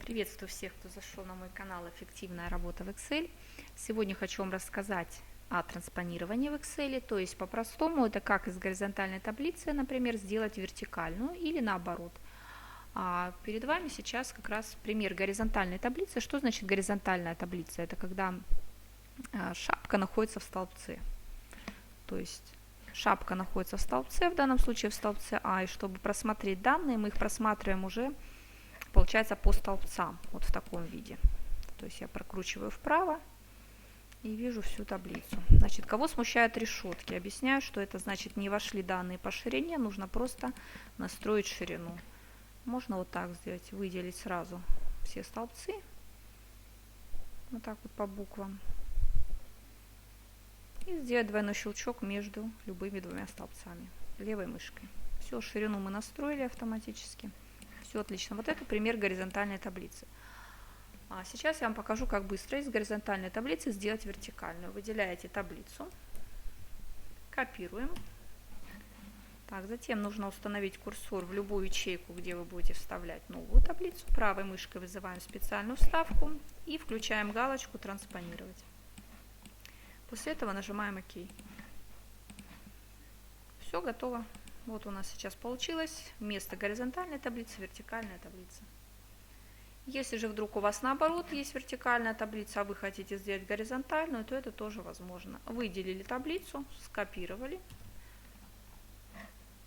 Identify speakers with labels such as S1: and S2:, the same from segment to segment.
S1: Приветствую всех, кто зашел на мой канал «Эффективная работа в Excel». Сегодня хочу вам рассказать о транспонировании в Excel, то есть по-простому это как из горизонтальной таблицы, например, сделать вертикальную или наоборот. Перед вами сейчас как раз пример горизонтальной таблицы. Что значит горизонтальная таблица? Это когда шапка находится в столбце. То есть шапка находится в столбце, в данном случае в столбце А, и чтобы просмотреть данные, мы их просматриваем уже, получается, по столбцам, вот в таком виде. То есть я прокручиваю вправо и вижу всю таблицу. Значит, кого смущают решетки? Объясняю, что это значит, не вошли данные по ширине, нужно просто настроить ширину. Можно вот так сделать, выделить сразу все столбцы, вот так вот по буквам, и сделать двойной щелчок между любыми двумя столбцами левой мышкой. Все, ширину мы настроили автоматически. Все отлично. Вот это пример горизонтальной таблицы. Сейчас я вам покажу, как быстро из горизонтальной таблицы сделать вертикальную. Выделяете таблицу, копируем. Затем нужно установить курсор в любую ячейку, где вы будете вставлять новую таблицу. Правой мышкой вызываем специальную вставку и включаем галочку «Транспонировать». После этого нажимаем ОК. Все, готово. Вот у нас сейчас получилось вместо горизонтальной таблицы вертикальная таблица. Если же вдруг у вас наоборот есть вертикальная таблица, а вы хотите сделать горизонтальную, то это тоже возможно. Выделили таблицу, скопировали,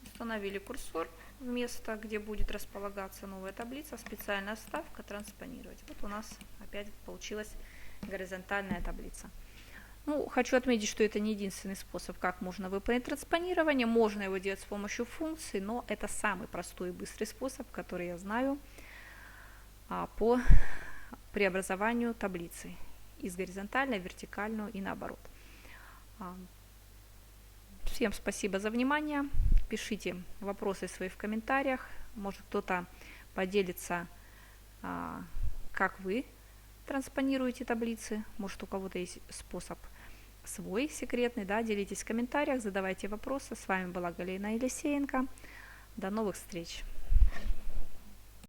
S1: установили курсор в место, где будет располагаться новая таблица, специальная вставка «Транспонировать». Вот у нас опять получилась горизонтальная таблица. Хочу отметить, что это не единственный способ, как можно выполнить транспонирование. Можно его делать с помощью функций, но это самый простой и быстрый способ, который я знаю по преобразованию таблицы из горизонтальной в вертикальную и наоборот. Всем спасибо за внимание. Пишите вопросы свои в комментариях. Может, кто-то поделится, как вы транспонируете таблицы. Может, у кого-то есть способ свой секретный. Делитесь в комментариях, задавайте вопросы. С вами была Галина Елисеенко. До новых встреч!